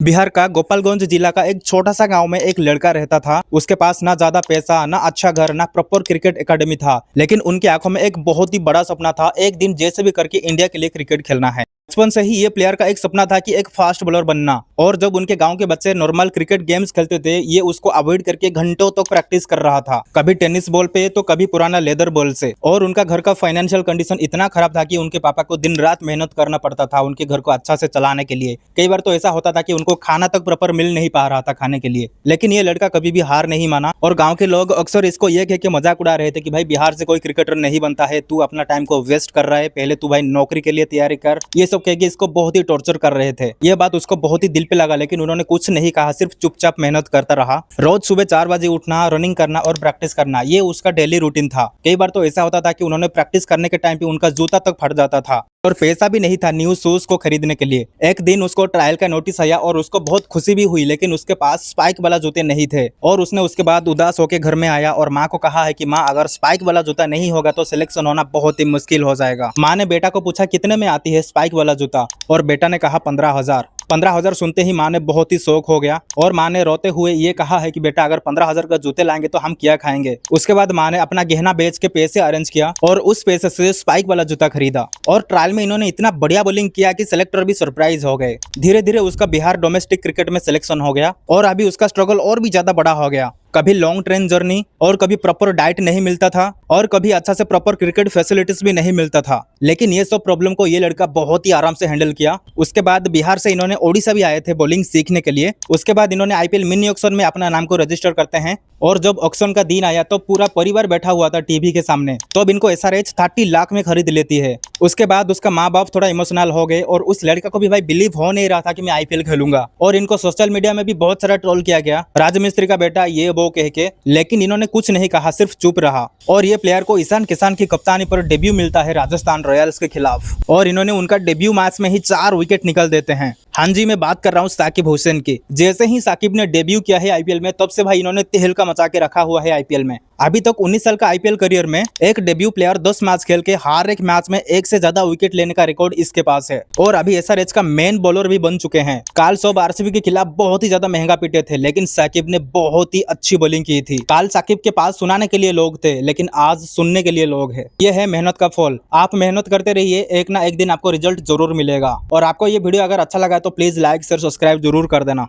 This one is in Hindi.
बिहार का गोपालगंज जिला का एक छोटा सा गांव में एक लड़का रहता था। उसके पास ना ज्यादा पैसा, ना अच्छा घर, ना प्रॉपर क्रिकेट एकेडमी था, लेकिन उनकी आंखों में एक बहुत ही बड़ा सपना था, एक दिन जैसे भी करके इंडिया के लिए क्रिकेट खेलना है। बचपन से ही ये प्लेयर का एक सपना था कि एक फास्ट बॉलर बनना। और जब उनके गांव के बच्चे नॉर्मल क्रिकेट गेम्स खेलते थे, ये उसको अवॉइड करके घंटों तक प्रैक्टिस कर रहा था, कभी टेनिस बॉल पे तो कभी पुराना लेदर बॉल से। और उनका घर का फाइनेंशियल कंडीशन इतना खराब था कि उनके पापा को दिन रात मेहनत करना पड़ता था उनके घर को अच्छा से चलाने के लिए। कई बार तो ऐसा होता था कि उनको खाना तक प्रॉपर मिल नहीं पा रहा था खाने के लिए, लेकिन ये लड़का कभी भी हार नहीं माना। और गांव के लोग अक्सर इसको ये कह के मजाक उड़ा रहे थे कि भाई बिहार से कोई क्रिकेटर नहीं बनता है, तू अपना टाइम को वेस्ट कर रहा है, पहले तू भाई नौकरी के लिए तैयारी कर। ये सब कह के इसको बहुत ही टॉर्चर कर रहे थे। ये बात उसको बहुत ही दिल पे लगा, लेकिन उन्होंने कुछ नहीं कहा, सिर्फ चुपचाप मेहनत करता रहा। रोज सुबह 4 बजे उठना, रनिंग करना और प्रैक्टिस करना, ये उसका डेली रूटीन था। कई बार तो ऐसा होता था कि उन्होंने प्रैक्टिस करने के टाइम पे उनका जूता तक फट जाता था और पैसा भी नहीं था न्यू शूज को खरीदने के लिए। एक दिन उसको ट्रायल का नोटिस आया और उसको बहुत खुशी भी हुई, लेकिन उसके पास स्पाइक वाला जूते नहीं थे। और उसने उसके बाद उदास होकर घर में आया और माँ को कहा है कि माँ, अगर स्पाइक वाला जूता नहीं होगा तो सिलेक्शन होना बहुत ही मुश्किल हो जाएगा। माँ ने बेटा को पूछा कितने में आती है स्पाइक वाला जूता, और बेटा ने कहा 15,000। 15,000 सुनते ही माँ ने बहुत ही शौक हो गया और माँ ने रोते हुए ये कहा है कि बेटा, अगर 15,000 का जूते लाएंगे तो हम क्या खाएंगे। उसके बाद माँ ने अपना गहना बेच के पैसे अरेंज किया और उस पैसे से स्पाइक वाला जूता खरीदा। और ट्रायल में इन्होंने इतना बढ़िया बॉलिंग किया कि सेलेक्टर भी सरप्राइज हो गए। धीरे धीरे उसका बिहार डोमेस्टिक क्रिकेट में सिलेक्शन हो गया और अभी उसका स्ट्रगल और भी ज्यादा बड़ा हो गया। कभी लॉन्ग ट्रेन जर्नी, और कभी प्रॉपर डाइट नहीं मिलता था, और कभी अच्छा से प्रॉपर क्रिकेट फैसिलिटीज भी नहीं मिलता था। लेकिन ये सब प्रॉब्लम को ये लड़का बहुत ही आराम से हैंडल किया। उसके बाद बिहार से इन्होंने ओडिशा भी आए थे बॉलिंग सीखने के लिए। उसके बाद इन्होंने आईपीएल मिनी ऑक्शन में अपना नाम को रजिस्टर करते हैं। और जब ऑक्शन का दिन आया तो पूरा परिवार बैठा हुआ था टीवी के सामने, तो अब इनको एसआरएच 30 लाख में खरीद लेती है। उसके बाद उसका माँ बाप थोड़ा इमोशनल हो गए और उस लड़का को भी भाई बिलीव हो नहीं रहा था कि मैं आईपीएल खेलूंगा। और इनको सोशल मीडिया में भी बहुत सारा ट्रोल किया गया, राजमिस्त्री का बेटा ये वो कह के। लेकिन इन्होंने कुछ नहीं कहा, सिर्फ चुप रहा। और ये प्लेयर को ईशान किसान की कप्तानी पर डेब्यू मिलता है राजस्थान रॉयल्स के खिलाफ, और इन्होंने उनका डेब्यू मैच में ही 4 विकेट निकल देते हैं। हाँ जी, मैं बात कर रहा हूँ साकिब हुसैन की। जैसे ही साकिब ने डेब्यू किया है आईपीएल में, तब से भाई इन्होंने तहलका मचा के रखा हुआ है आईपीएल में। अभी तक 19 साल का आईपीएल करियर में एक डेब्यू प्लेयर 10 मैच खेल के हर एक मैच में 1 से ज्यादा विकेट लेने का रिकॉर्ड इसके पास है। और अभी एसआरएच का मेन बॉलर भी बन चुके हैं। काल सब आरसीबी के खिलाफ बहुत ही ज्यादा महंगा पीटे थे, लेकिन साकिब ने बहुत ही अच्छी बॉलिंग की थी। काल साकिब के पास सुनाने के लिए लोग थे, लेकिन आज सुनने के लिए लोग हैं। ये है मेहनत का फल। आप मेहनत करते रहिए, एक ना एक दिन आपको रिजल्ट जरूर मिलेगा। और आपको ये वीडियो अगर अच्छा लगा तो प्लीज लाइक शेयर सब्सक्राइब जरूर कर देना।